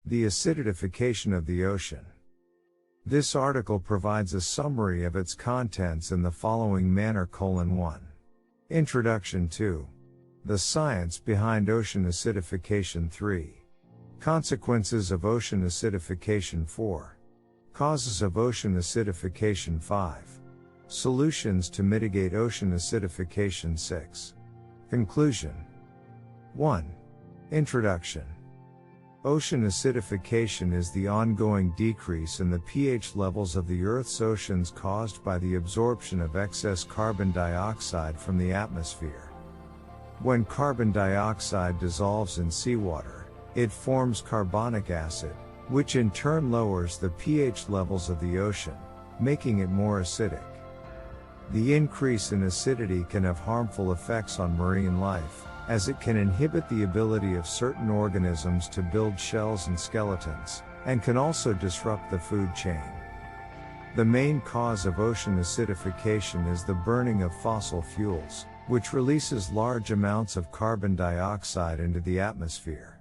The acidification of the ocean. This article provides a summary of its contents in the following manner: 1. Introduction. 2. The science behind ocean acidification. 3. Consequences of ocean acidification. 4. Causes of ocean acidification. 5. Solutions to mitigate ocean acidification. 6. Conclusion. 1. Introduction. Ocean acidification is the ongoing decrease in the pH levels of the Earth's oceans caused by the absorption of excess carbon dioxide from the atmosphere. When carbon dioxide dissolves in seawater, it forms carbonic acid, which in turn lowers the pH levels of the ocean, making it more acidic. The increase in acidity can have harmful effects on marine life, as it can inhibit the ability of certain organisms to build shells and skeletons, and can also disrupt the food chain. The main cause of ocean acidification is the burning of fossil fuels, which releases large amounts of carbon dioxide into the atmosphere.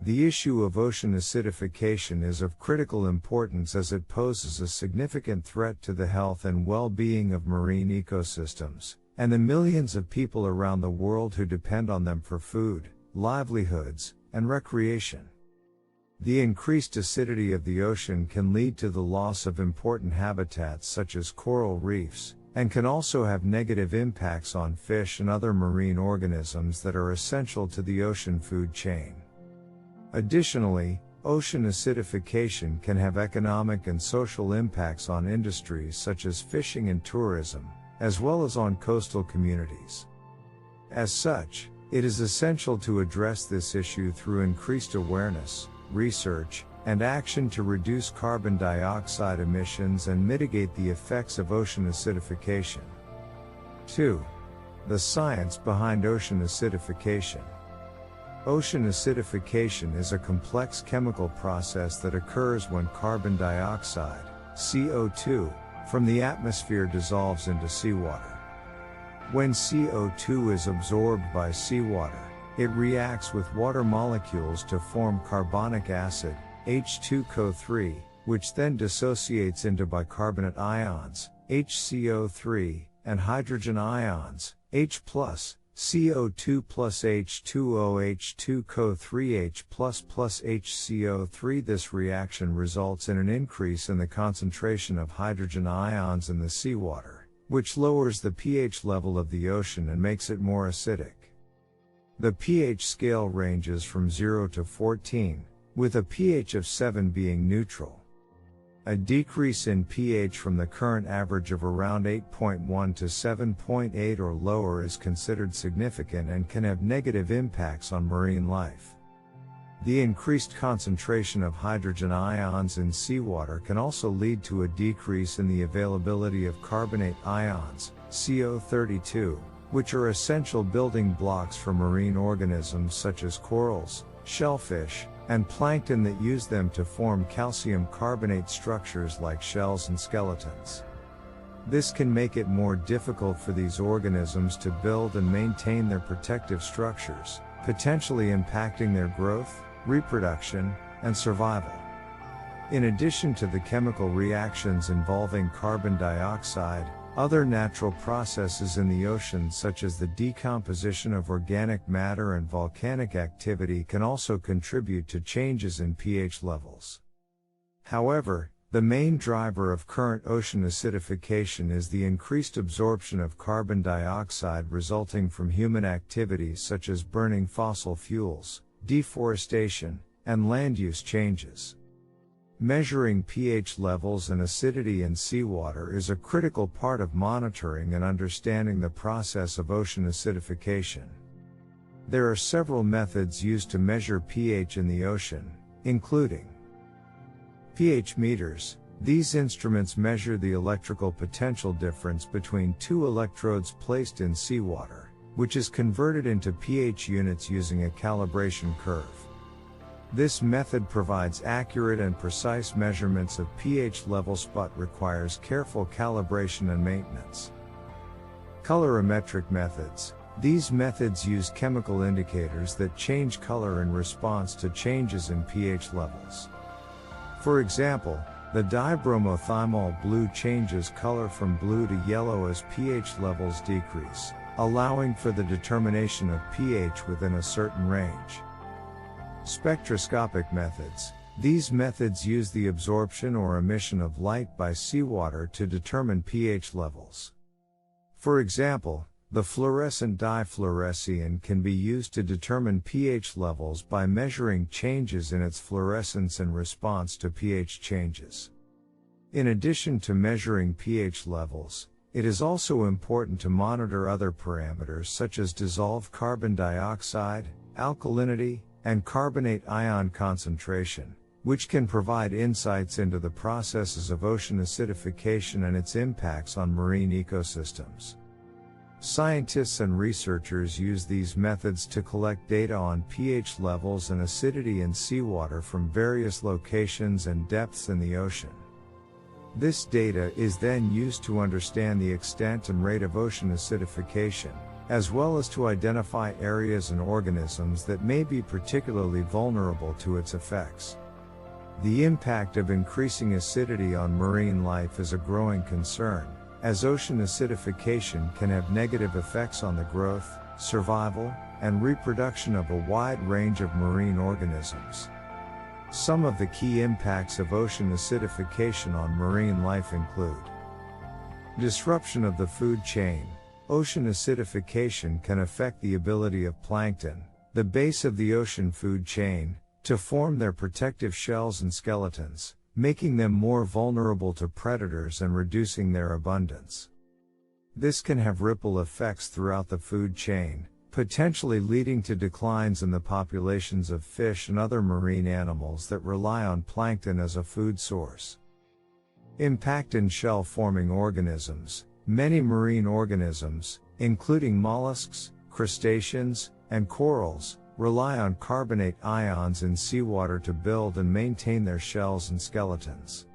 The issue of ocean acidification is of critical importance as it poses a significant threat to the health and well-being of marine ecosystems, and the millions of people around the world who depend on them for food, livelihoods, and recreation. The increased acidity of the ocean can lead to the loss of important habitats such as coral reefs, and can also have negative impacts on fish and other marine organisms that are essential to the ocean food chain. Additionally, ocean acidification can have economic and social impacts on industries such as fishing and tourism, as well as on coastal communities. As such, it is essential to address this issue through increased awareness, research, and action to reduce carbon dioxide emissions and mitigate the effects of ocean acidification. 2. The science behind ocean acidification. Ocean acidification is a complex chemical process that occurs when carbon dioxide, CO2, from the atmosphere dissolves into seawater. When CO2 is absorbed by seawater, it reacts with water molecules to form carbonic acid, H2CO3, which then dissociates into bicarbonate ions, HCO3, and hydrogen ions, H+, CO2 plus H2O, H2CO3, H++ HCO3. This reaction results in an increase in the concentration of hydrogen ions in the seawater, which lowers the pH level of the ocean and makes it more acidic. The pH scale ranges from 0 to 14, with a pH of 7 being neutral. A decrease in pH from the current average of around 8.1 to 7.8 or lower is considered significant and can have negative impacts on marine life. The increased concentration of hydrogen ions in seawater can also lead to a decrease in the availability of carbonate ions, CO32, which are essential building blocks for marine organisms such as corals, shellfish, and plankton that use them to form calcium carbonate structures like shells and skeletons. This can make it more difficult for these organisms to build and maintain their protective structures, potentially impacting their growth, reproduction, and survival. In addition to the chemical reactions involving carbon dioxide, other natural processes in the ocean such as the decomposition of organic matter and volcanic activity can also contribute to changes in pH levels. However, the main driver of current ocean acidification is the increased absorption of carbon dioxide resulting from human activities such as burning fossil fuels, deforestation, and land use changes. Measuring pH levels and acidity in seawater is a critical part of monitoring and understanding the process of ocean acidification. There are several methods used to measure pH in the ocean, including pH meters. These instruments measure the electrical potential difference between two electrodes placed in seawater, which is converted into pH units using a calibration curve. This method provides accurate and precise measurements of pH levels but requires careful calibration and maintenance. Colorimetric methods. These methods use chemical indicators that change color in response to changes in pH levels. For example, the dibromothymol blue changes color from blue to yellow as pH levels decrease, allowing for the determination of pH within a certain range. Spectroscopic methods. These methods use the absorption or emission of light by seawater to determine pH levels. For example, the fluorescent dye fluorescein can be used to determine pH levels by measuring changes in its fluorescence in response to pH changes. In addition to measuring pH levels, it is also important to monitor other parameters such as dissolved carbon dioxide, alkalinity, and carbonate ion concentration, which can provide insights into the processes of ocean acidification and its impacts on marine ecosystems. Scientists and researchers use these methods to collect data on pH levels and acidity in seawater from various locations and depths in the ocean. This data is then used to understand the extent and rate of ocean acidification, as well as to identify areas and organisms that may be particularly vulnerable to its effects. The impact of increasing acidity on marine life is a growing concern, as ocean acidification can have negative effects on the growth, survival, and reproduction of a wide range of marine organisms. Some of the key impacts of ocean acidification on marine life include disruption of the food chain. Ocean acidification can affect the ability of plankton, the base of the ocean food chain, to form their protective shells and skeletons, making them more vulnerable to predators and reducing their abundance. This can have ripple effects throughout the food chain, potentially leading to declines in the populations of fish and other marine animals that rely on plankton as a food source. Impact in shell-forming organisms. Many marine organisms, including mollusks, crustaceans, and corals, rely on carbonate ions in seawater to build and maintain their shells and skeletons.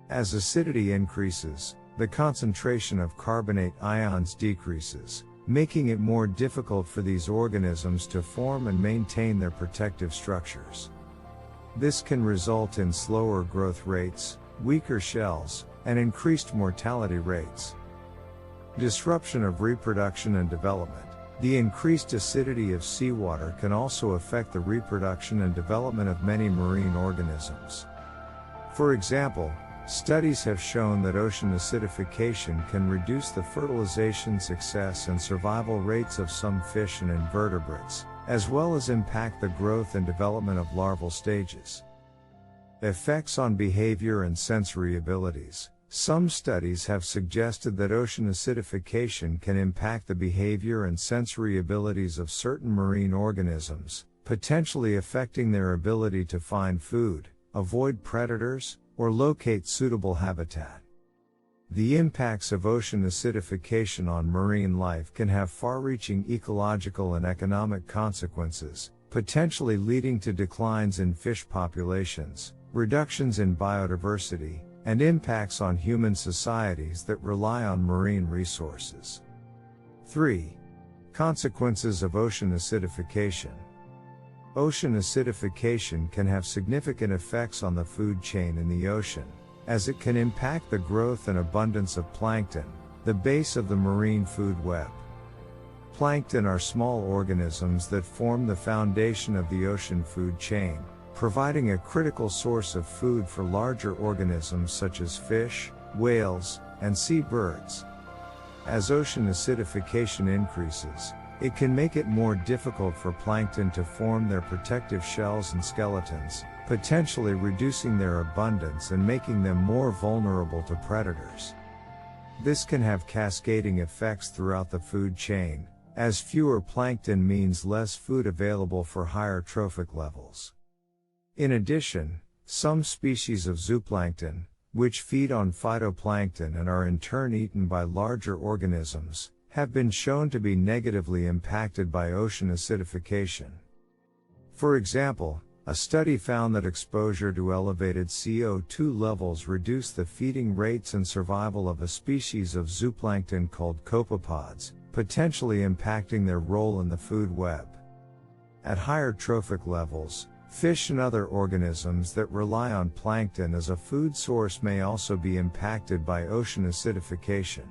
As acidity increases, the concentration of carbonate ions decreases, making it more difficult for these organisms to form and maintain their protective structures. This can result in slower growth rates, weaker shells, and increased mortality rates. Disruption of reproduction and development. The increased acidity of seawater can also affect the reproduction and development of many marine organisms. For example, studies have shown that ocean acidification can reduce the fertilization success and survival rates of some fish and invertebrates, as well as impact the growth and development of larval stages. Effects on behavior and sensory abilities. Some studies have suggested that ocean acidification can impact the behavior and sensory abilities of certain marine organisms, potentially affecting their ability to find food, avoid predators, or locate suitable habitat. The impacts of ocean acidification on marine life can have far-reaching ecological and economic consequences, potentially leading to declines in fish populations, reductions in biodiversity, and impacts on human societies that rely on marine resources. 3. Consequences of ocean acidification. Ocean acidification can have significant effects on the food chain in the ocean, as it can impact the growth and abundance of plankton, the base of the marine food web. Plankton are small organisms that form the foundation of the ocean food chain, providing a critical source of food for larger organisms such as fish, whales, and seabirds. As ocean acidification increases, it can make it more difficult for plankton to form their protective shells and skeletons, potentially reducing their abundance and making them more vulnerable to predators. This can have cascading effects throughout the food chain, as fewer plankton means less food available for higher trophic levels. In addition, some species of zooplankton, which feed on phytoplankton and are in turn eaten by larger organisms, have been shown to be negatively impacted by ocean acidification. For example, a study found that exposure to elevated CO2 levels reduced the feeding rates and survival of a species of zooplankton called copepods, potentially impacting their role in the food web. At higher trophic levels, fish and other organisms that rely on plankton as a food source may also be impacted by ocean acidification.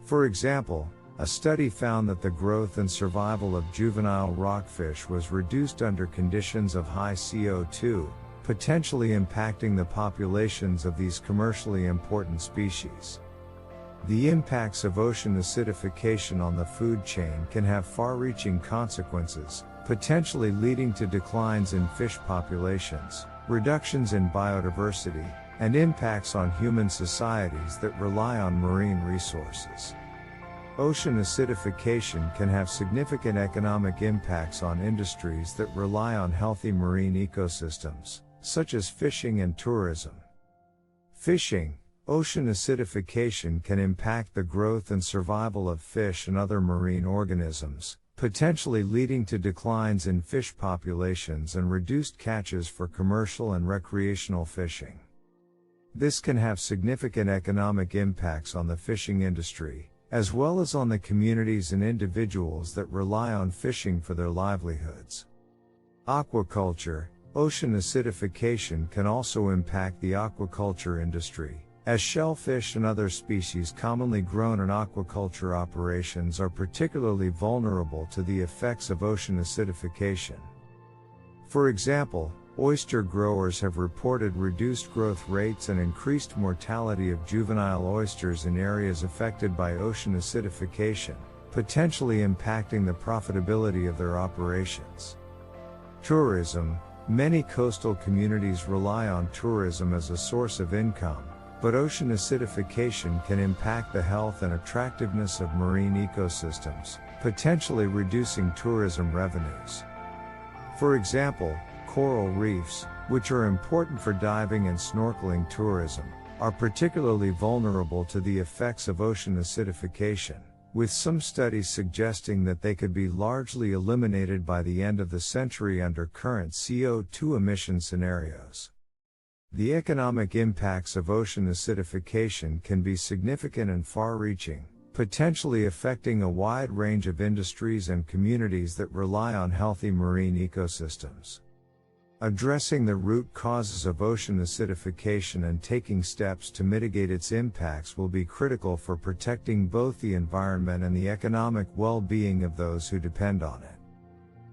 For example, a study found that the growth and survival of juvenile rockfish was reduced under conditions of high CO2, potentially impacting the populations of these commercially important species. The impacts of ocean acidification on the food chain can have far-reaching consequences, potentially leading to declines in fish populations, reductions in biodiversity, and impacts on human societies that rely on marine resources. Ocean acidification can have significant economic impacts on industries that rely on healthy marine ecosystems, such as fishing and tourism. Fishing. Ocean acidification can impact the growth and survival of fish and other marine organisms, potentially leading to declines in fish populations and reduced catches for commercial and recreational fishing. This can have significant economic impacts on the fishing industry, as well as on the communities and individuals that rely on fishing for their livelihoods. Aquaculture. Ocean acidification can also impact the aquaculture industry, as shellfish and other species commonly grown in aquaculture operations are particularly vulnerable to the effects of ocean acidification. For example, oyster growers have reported reduced growth rates and increased mortality of juvenile oysters in areas affected by ocean acidification, potentially impacting the profitability of their operations. Tourism. Many coastal communities rely on tourism as a source of income, but ocean acidification can impact the health and attractiveness of marine ecosystems, potentially reducing tourism revenues. For example, coral reefs, which are important for diving and snorkeling tourism, are particularly vulnerable to the effects of ocean acidification, with some studies suggesting that they could be largely eliminated by the end of the century under current CO2 emission scenarios. The economic impacts of ocean acidification can be significant and far-reaching, potentially affecting a wide range of industries and communities that rely on healthy marine ecosystems. Addressing the root causes of ocean acidification and taking steps to mitigate its impacts will be critical for protecting both the environment and the economic well-being of those who depend on it.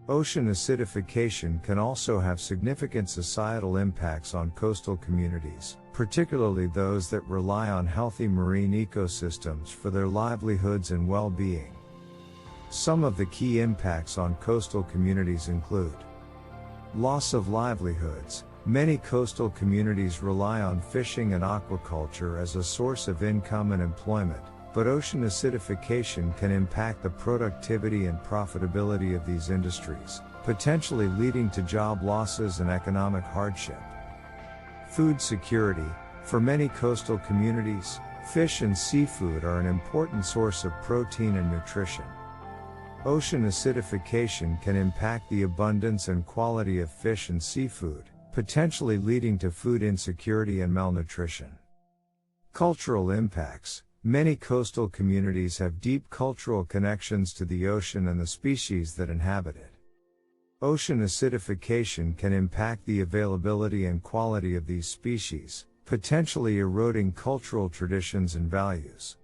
Ocean acidification can also have significant societal impacts on coastal communities, particularly those that rely on healthy marine ecosystems for their livelihoods and well-being. Some of the key impacts on coastal communities include loss of livelihoods. Many coastal communities rely on fishing and aquaculture as a source of income and employment, but ocean acidification can impact the productivity and profitability of these industries, potentially leading to job losses and economic hardship. Food security. For many coastal communities, fish and seafood are an important source of protein and nutrition. Ocean acidification can impact the abundance and quality of fish and seafood, potentially leading to food insecurity and malnutrition. Cultural impacts. Many coastal communities have deep cultural connections to the ocean and the species that inhabit it. Ocean acidification can impact the availability and quality of these species, potentially eroding cultural traditions and values.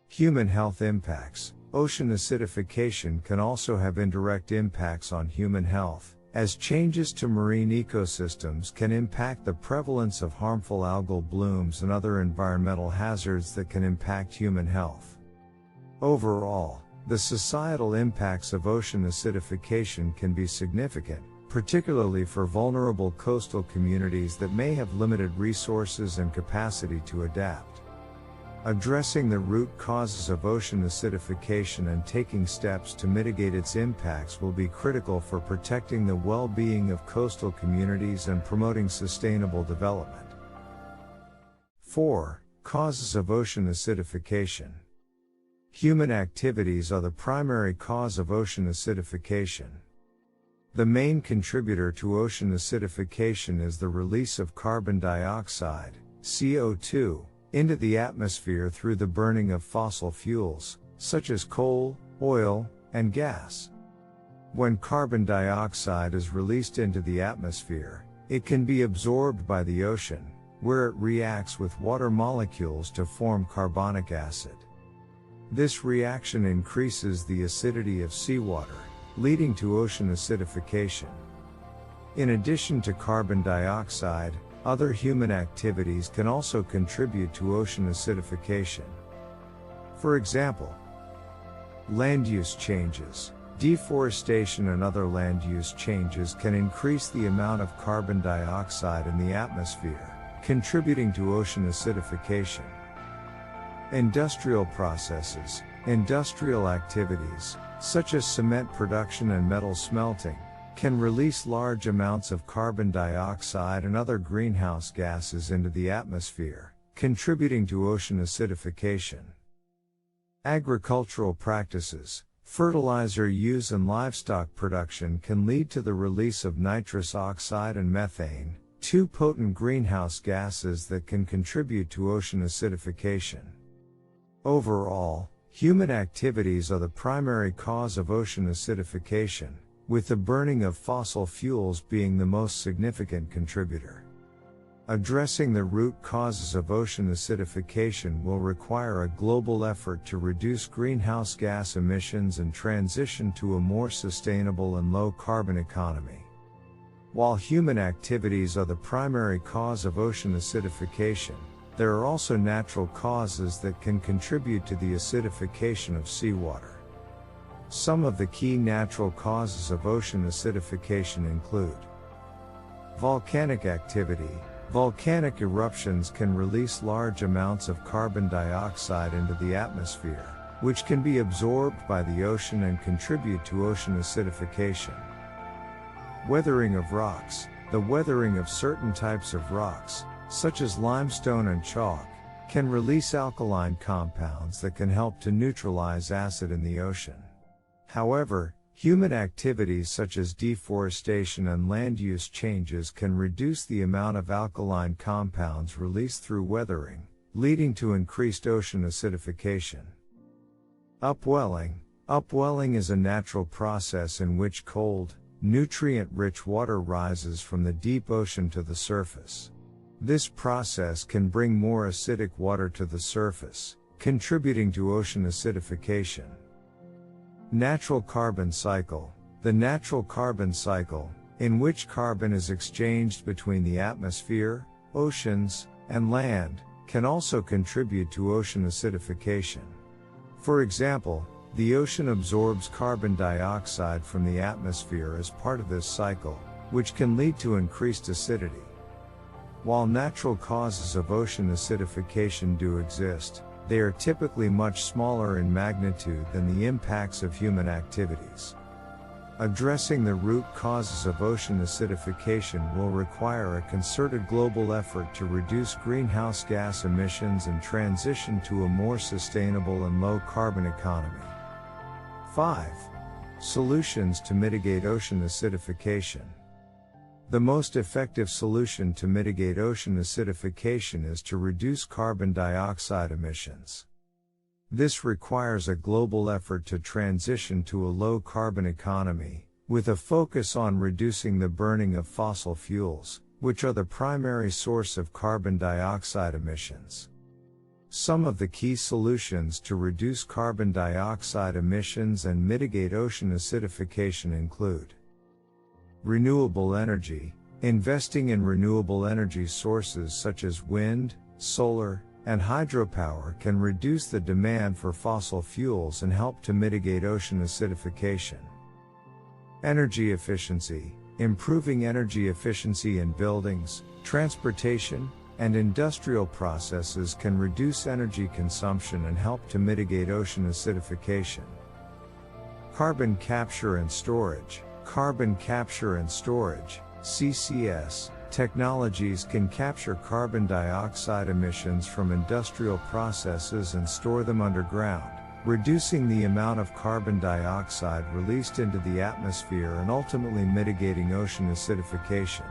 Human health impacts. Ocean acidification can also have indirect impacts on human health, as changes to marine ecosystems can impact the prevalence of harmful algal blooms and other environmental hazards that can impact human health. Overall, the societal impacts of ocean acidification can be significant, particularly for vulnerable coastal communities that may have limited resources and capacity to adapt. Addressing the root causes of ocean acidification and taking steps to mitigate its impacts will be critical for protecting the well-being of coastal communities and promoting sustainable development. 4. Causes of ocean acidification. Human activities are the primary cause of ocean acidification. The main contributor to ocean acidification is the release of carbon dioxide, CO2, into the atmosphere through the burning of fossil fuels, such as coal, oil, and gas. When carbon dioxide is released into the atmosphere, it can be absorbed by the ocean, where it reacts with water molecules to form carbonic acid. This reaction increases the acidity of seawater, leading to ocean acidification. In addition to carbon dioxide, other human activities can also contribute to ocean acidification. For example, land use changes. Deforestation and other land use changes can increase the amount of carbon dioxide in the atmosphere, contributing to ocean acidification. Industrial processes, industrial activities, such as cement production and metal smelting, can release large amounts of carbon dioxide and other greenhouse gases into the atmosphere, contributing to ocean acidification. Agricultural practices, fertilizer use and livestock production can lead to the release of nitrous oxide and methane, two potent greenhouse gases that can contribute to ocean acidification. Overall, human activities are the primary cause of ocean acidification, with the burning of fossil fuels being the most significant contributor. Addressing the root causes of ocean acidification will require a global effort to reduce greenhouse gas emissions and transition to a more sustainable and low-carbon economy. While human activities are the primary cause of ocean acidification, there are also natural causes that can contribute to the acidification of seawater. Some of the key natural causes of ocean acidification include volcanic activity. Volcanic eruptions can release large amounts of carbon dioxide into the atmosphere, which can be absorbed by the ocean and contribute to ocean acidification. Weathering of rocks. The weathering of certain types of rocks, such as limestone and chalk, can release alkaline compounds that can help to neutralize acid in the ocean. However, human activities such as deforestation and land use changes can reduce the amount of alkaline compounds released through weathering, leading to increased ocean acidification. Upwelling. Upwelling is a natural process in which cold, nutrient-rich water rises from the deep ocean to the surface. This process can bring more acidic water to the surface, contributing to ocean acidification. Natural carbon cycle. The natural carbon cycle, in which carbon is exchanged between the atmosphere, oceans, and land, can also contribute to ocean acidification. For example, the ocean absorbs carbon dioxide from the atmosphere as part of this cycle, which can lead to increased acidity. While natural causes of ocean acidification do exist, they are typically much smaller in magnitude than the impacts of human activities. Addressing the root causes of ocean acidification will require a concerted global effort to reduce greenhouse gas emissions and transition to a more sustainable and low-carbon economy. 5. Solutions to mitigate ocean acidification. The most effective solution to mitigate ocean acidification is to reduce carbon dioxide emissions. This requires a global effort to transition to a low-carbon economy, with a focus on reducing the burning of fossil fuels, which are the primary source of carbon dioxide emissions. Some of the key solutions to reduce carbon dioxide emissions and mitigate ocean acidification include renewable energy. Investing in renewable energy sources such as wind, solar, and hydropower can reduce the demand for fossil fuels and help to mitigate ocean acidification. Energy efficiency. Improving energy efficiency in buildings, transportation, and industrial processes can reduce energy consumption and help to mitigate ocean acidification. Carbon capture and storage. Carbon capture and storage, CCS, technologies can capture carbon dioxide emissions from industrial processes and store them underground, reducing the amount of carbon dioxide released into the atmosphere and ultimately mitigating ocean acidification.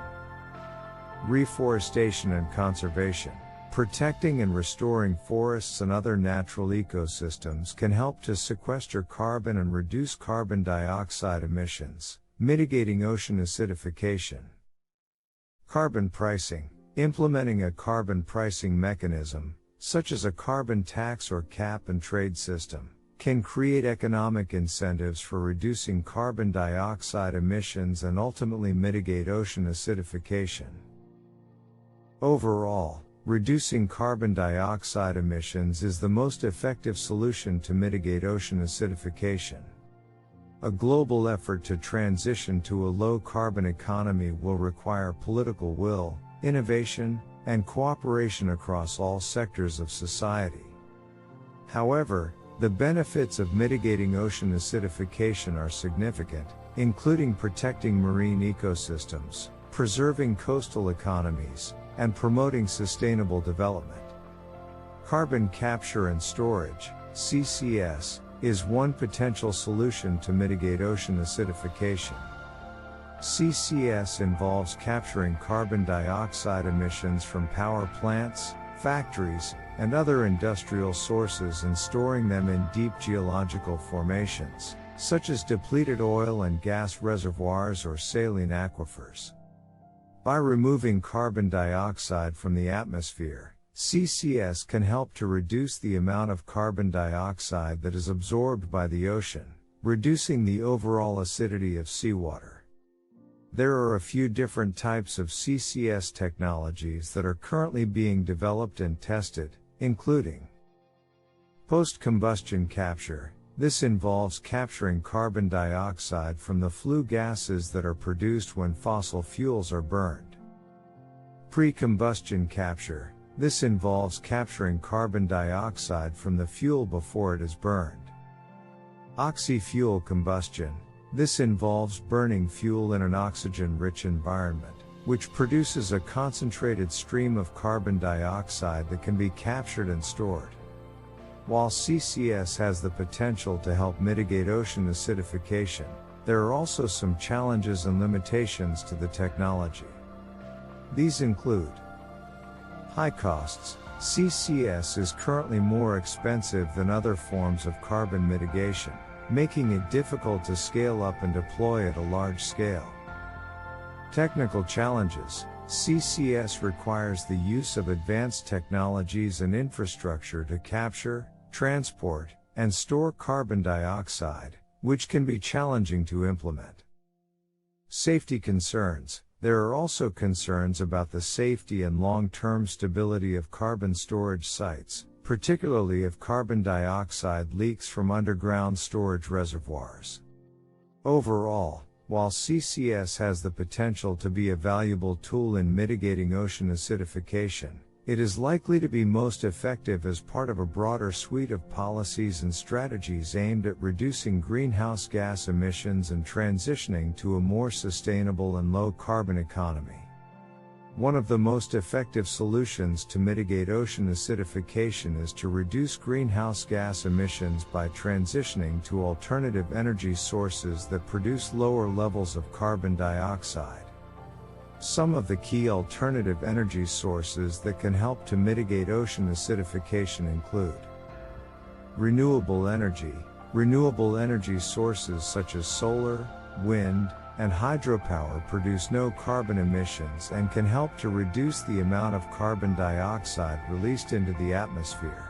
Reforestation and conservation. Protecting and restoring forests and other natural ecosystems can help to sequester carbon and reduce carbon dioxide emissions, mitigating ocean acidification. Carbon pricing. Implementing a carbon pricing mechanism, such as a carbon tax or cap and trade system, can create economic incentives for reducing carbon dioxide emissions and ultimately mitigate ocean acidification. Overall, reducing carbon dioxide emissions is the most effective solution to mitigate ocean acidification. A global effort to transition to a low-carbon economy will require political will, innovation, and cooperation across all sectors of society. However, the benefits of mitigating ocean acidification are significant, including protecting marine ecosystems, preserving coastal economies, and promoting sustainable development. Carbon capture and storage, CCS, is one potential solution to mitigate ocean acidification. CCS involves capturing carbon dioxide emissions from power plants, factories, and other industrial sources and storing them in deep geological formations, such as depleted oil and gas reservoirs or saline aquifers. By removing carbon dioxide from the atmosphere, CCS can help to reduce the amount of carbon dioxide that is absorbed by the ocean, reducing the overall acidity of seawater. There are a few different types of CCS technologies that are currently being developed and tested, including post-combustion capture. This involves capturing carbon dioxide from the flue gases that are produced when fossil fuels are burned. Pre-combustion capture. This involves capturing carbon dioxide from the fuel before it is burned. Oxy-fuel combustion. This involves burning fuel in an oxygen-rich environment, which produces a concentrated stream of carbon dioxide that can be captured and stored. While CCS has the potential to help mitigate ocean acidification, there are also some challenges and limitations to the technology. These include high costs. CCS is currently more expensive than other forms of carbon mitigation, making it difficult to scale up and deploy at a large scale. Technical challenges. CCS requires the use of advanced technologies and infrastructure to capture, transport, and store carbon dioxide, which can be challenging to implement. Safety concerns. There are also concerns about the safety and long-term stability of carbon storage sites, particularly if carbon dioxide leaks from underground storage reservoirs. Overall, while CCS has the potential to be a valuable tool in mitigating ocean acidification, it is likely to be most effective as part of a broader suite of policies and strategies aimed at reducing greenhouse gas emissions and transitioning to a more sustainable and low-carbon economy. One of the most effective solutions to mitigate ocean acidification is to reduce greenhouse gas emissions by transitioning to alternative energy sources that produce lower levels of carbon dioxide. Some of the key alternative energy sources that can help to mitigate ocean acidification include renewable energy. Renewable energy sources such as solar, wind, and hydropower produce no carbon emissions and can help to reduce the amount of carbon dioxide released into the atmosphere.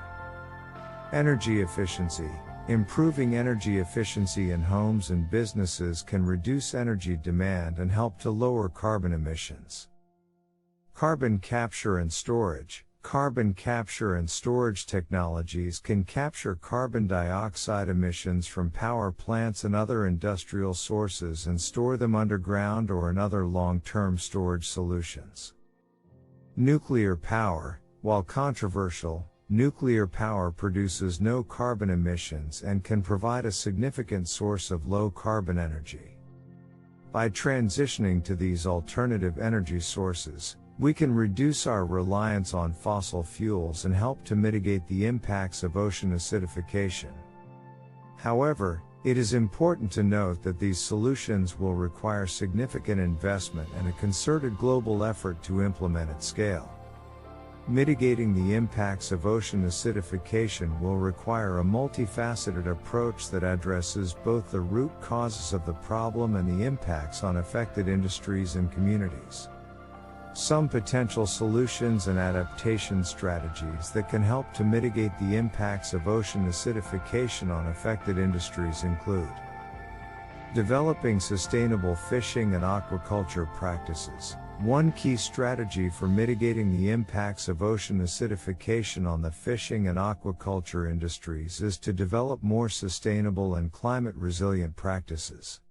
Energy efficiency. Improving energy efficiency in homes and businesses can reduce energy demand and help to lower carbon emissions. Carbon capture and storage. Carbon capture and storage technologies can capture carbon dioxide emissions from power plants and other industrial sources and store them underground or in other long-term storage solutions. Nuclear power. While controversial, nuclear power produces no carbon emissions and can provide a significant source of low-carbon energy. By transitioning to these alternative energy sources, we can reduce our reliance on fossil fuels and help to mitigate the impacts of ocean acidification. However, it is important to note that these solutions will require significant investment and a concerted global effort to implement at scale. Mitigating the impacts of ocean acidification will require a multifaceted approach that addresses both the root causes of the problem and the impacts on affected industries and communities. Some potential solutions and adaptation strategies that can help to mitigate the impacts of ocean acidification on affected industries include developing sustainable fishing and aquaculture practices. One key strategy for mitigating the impacts of ocean acidification on the fishing and aquaculture industries is to develop more sustainable and climate-resilient practices.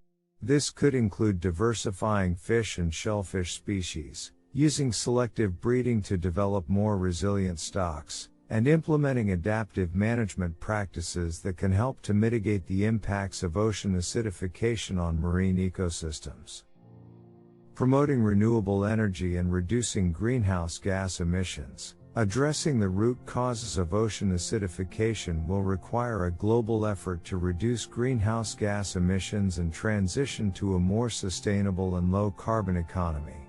This could include diversifying fish and shellfish species, using selective breeding to develop more resilient stocks, and implementing adaptive management practices that can help to mitigate the impacts of ocean acidification on marine ecosystems. Promoting renewable energy and reducing greenhouse gas emissions. Addressing the root causes of ocean acidification will require a global effort to reduce greenhouse gas emissions and transition to a more sustainable and low-carbon economy.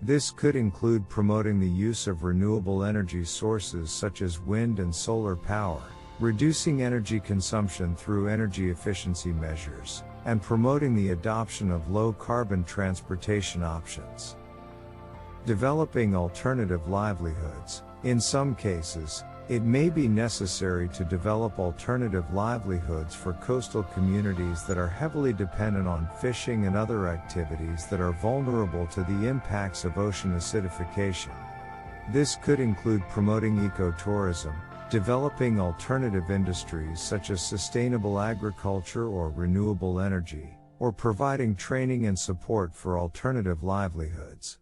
This could include promoting the use of renewable energy sources such as wind and solar power, reducing energy consumption through energy efficiency measures, and promoting the adoption of low-carbon transportation options. Developing alternative livelihoods. In some cases, it may be necessary to develop alternative livelihoods for coastal communities that are heavily dependent on fishing and other activities that are vulnerable to the impacts of ocean acidification. This could include promoting ecotourism, developing alternative industries such as sustainable agriculture or renewable energy, or providing training and support for alternative livelihoods.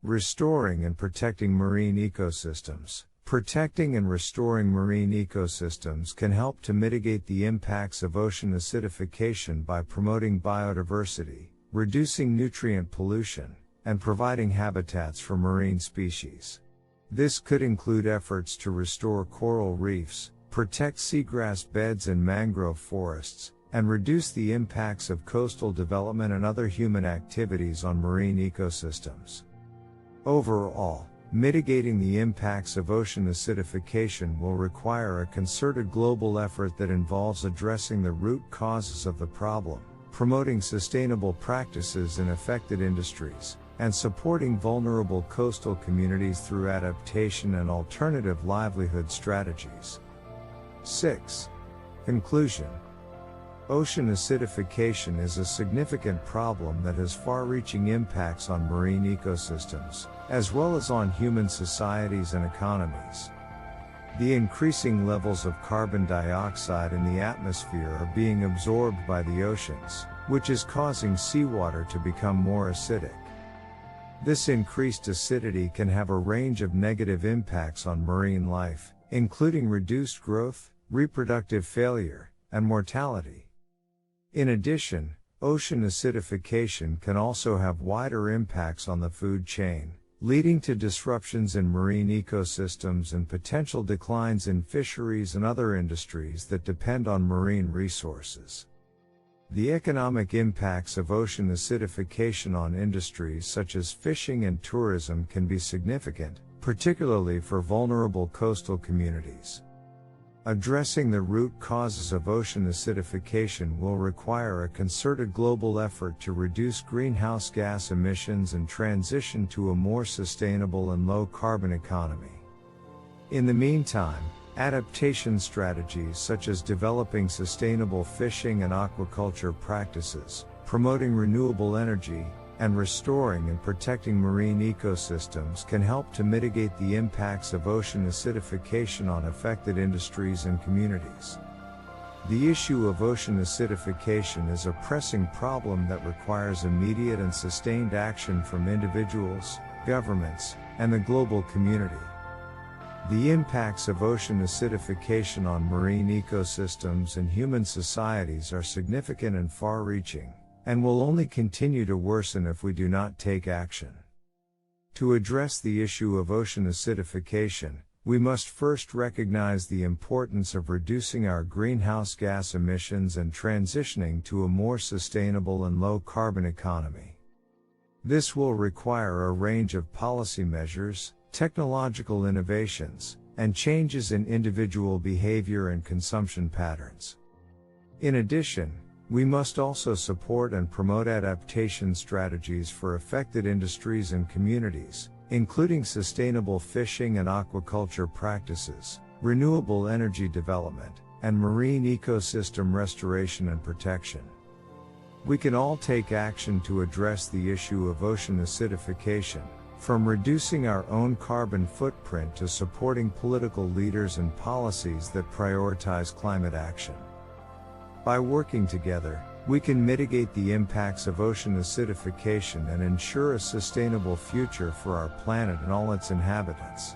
Restoring and protecting marine ecosystems. Protecting and restoring marine ecosystems can help to mitigate the impacts of ocean acidification by promoting biodiversity, reducing nutrient pollution, and providing habitats for marine species. This could include efforts to restore coral reefs, protect seagrass beds and mangrove forests, and reduce the impacts of coastal development and other human activities on marine ecosystems. Overall, mitigating the impacts of ocean acidification will require a concerted global effort that involves addressing the root causes of the problem, promoting sustainable practices in affected industries, and supporting vulnerable coastal communities through adaptation and alternative livelihood strategies. 6. Conclusion. Ocean acidification is a significant problem that has far-reaching impacts on marine ecosystems, as well as on human societies and economies. The increasing levels of carbon dioxide in the atmosphere are being absorbed by the oceans, which is causing seawater to become more acidic. This increased acidity can have a range of negative impacts on marine life, including reduced growth, reproductive failure, and mortality. In addition, ocean acidification can also have wider impacts on the food chain, leading to disruptions in marine ecosystems and potential declines in fisheries and other industries that depend on marine resources. The economic impacts of ocean acidification on industries such as fishing and tourism can be significant, particularly for vulnerable coastal communities. Addressing the root causes of ocean acidification will require a concerted global effort to reduce greenhouse gas emissions and transition to a more sustainable and low-carbon economy. In the meantime, adaptation strategies such as developing sustainable fishing and aquaculture practices, promoting renewable energy, and restoring and protecting marine ecosystems can help to mitigate the impacts of ocean acidification on affected industries and communities. The issue of ocean acidification is a pressing problem that requires immediate and sustained action from individuals, governments, and the global community. The impacts of ocean acidification on marine ecosystems and human societies are significant and far-reaching, and will only continue to worsen if we do not take action. To address the issue of ocean acidification, we must first recognize the importance of reducing our greenhouse gas emissions and transitioning to a more sustainable and low-carbon economy. This will require a range of policy measures, technological innovations, and changes in individual behavior and consumption patterns. In addition, we must also support and promote adaptation strategies for affected industries and communities, including sustainable fishing and aquaculture practices, renewable energy development, and marine ecosystem restoration and protection. We can all take action to address the issue of ocean acidification, from reducing our own carbon footprint to supporting political leaders and policies that prioritize climate action. By working together, we can mitigate the impacts of ocean acidification and ensure a sustainable future for our planet and all its inhabitants.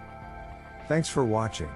Thanks for watching.